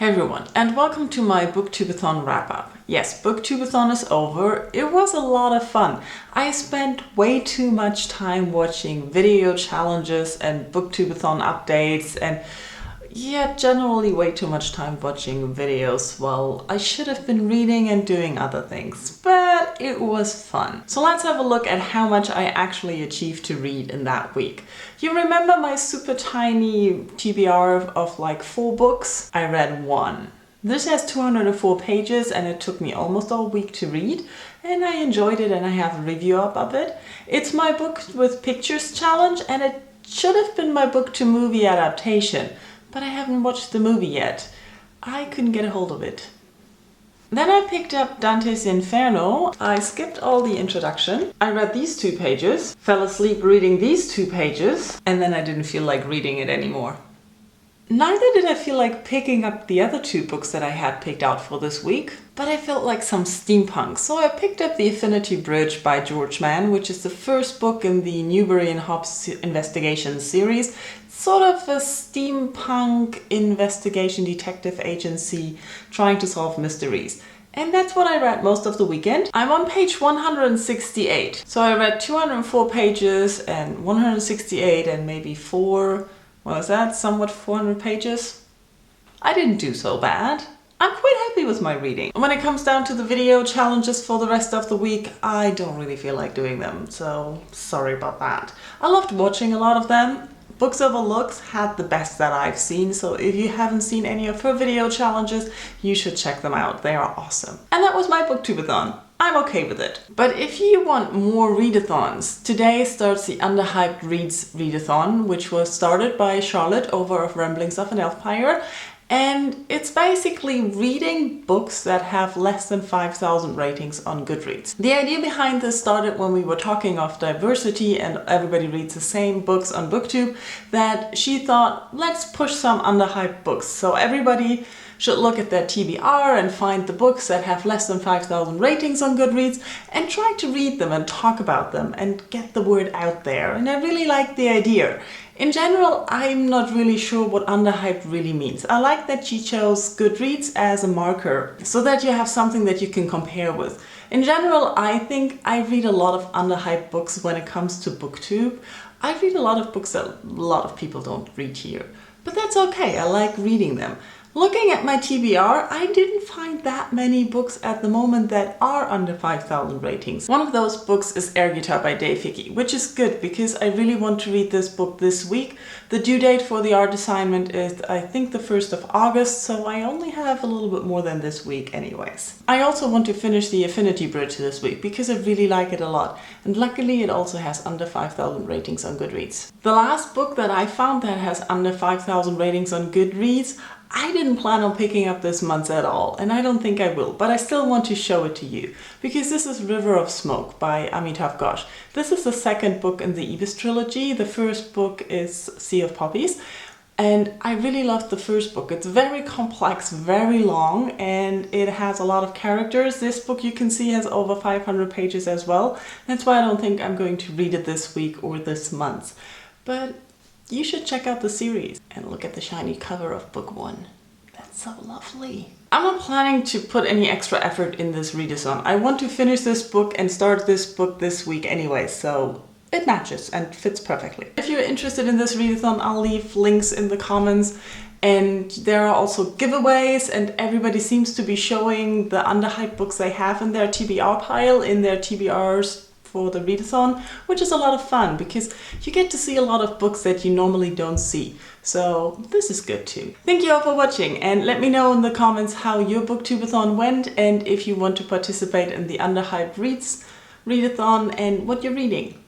Hey everyone, and welcome to my BookTubeAthon wrap-up. Yes, BookTubeAthon is over. It was a lot of fun. I spent way too much time watching video challenges and BookTubeAthon updates and generally way too much time watching videos while I should have been reading and doing other things. But it was fun. So let's have a look at how much I actually achieved to read in that week. You remember my super tiny TBR of like 4 books? I read 1. This has 204 pages and it took me almost all week to read, and I enjoyed it and I have a review up of it. It's my book with pictures challenge and it should have been my book to movie adaptation, but I haven't watched the movie yet. I couldn't get a hold of it. Then I picked up Dante's Inferno. I skipped all the introduction. I read these 2 pages, fell asleep reading these 2 pages, and then I didn't feel like reading it anymore. Neither did I feel like picking up the other 2 books that I had picked out for this week, but I felt like some steampunk, so I picked up the Affinity Bridge by George Mann, which is the first book in the Newbery and Hobbs investigation series. Sort of a steampunk investigation detective agency trying to solve mysteries. And that's what I read most of the weekend. I'm on page 168. So I read 204 pages and 168 and maybe 4 400 pages. I didn't do so bad. I'm quite happy with my reading. When it comes down to the video challenges for the rest of the week, I don't really feel like doing them, so sorry about that. I loved watching a lot of them. Books Over Looks had the best that I've seen, so if you haven't seen any of her video challenges, you should check them out. They are awesome. And that was my BookTubeAthon. I'm okay with it. But if you want more read-a-thons, today starts the Underhyped Reads read-a-thon, which was started by Charlotte over of Ramblings of an Elfpire. And it's basically reading books that have less than 5,000 ratings on Goodreads. The idea behind this started when we were talking of diversity and everybody reads the same books on BookTube, that she thought, let's push some underhyped books. So everybody should look at their TBR and find the books that have less than 5,000 ratings on Goodreads and try to read them and talk about them and get the word out there. And I really like the idea. In general, I'm not really sure what underhyped really means. I like that she chose Goodreads as a marker so that you have something that you can compare with. In general, I think I read a lot of underhyped books when it comes to BookTube. I read a lot of books that a lot of people don't read here, but that's okay. I like reading them. Looking at my TBR, I didn't find that many books at the moment that are under 5,000 ratings. One of those books is Air Guitar by Dave Hickey, which is good because I really want to read this book this week. The due date for the art assignment is, I think, the 1st of August, so I only have a little bit more than this week anyways. I also want to finish the Affinity Bridge this week because I really like it a lot, and luckily it also has under 5,000 ratings on Goodreads. The last book that I found that has under 5,000 ratings on Goodreads, I didn't plan on picking up this month at all, and I don't think I will, but I still want to show it to you, because this is River of Smoke by Amitav Ghosh. This is the 2nd book in the Ibis trilogy. The first book is Sea of Poppies, and I really loved the first book. It's very complex, very long, and it has a lot of characters. This book, you can see, has over 500 pages as well. That's why I don't think I'm going to read it this week or this month. But you should check out the series and look at the shiny cover of book 1. That's so lovely. I'm not planning to put any extra effort in this read-a-thon. I want to finish this book and start this book this week anyway, so it matches and fits perfectly. If you're interested in this read-a-thon, I'll leave links in the comments. And there are also giveaways, and everybody seems to be showing the underhyped books they have in their TBR pile, in their TBRs for the read-a-thon, which is a lot of fun because you get to see a lot of books that you normally don't see. So this is good too. Thank you all for watching, and let me know in the comments how your BookTubeAthon went and if you want to participate in the Underhyped Reads read-a-thon and what you're reading.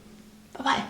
Bye bye.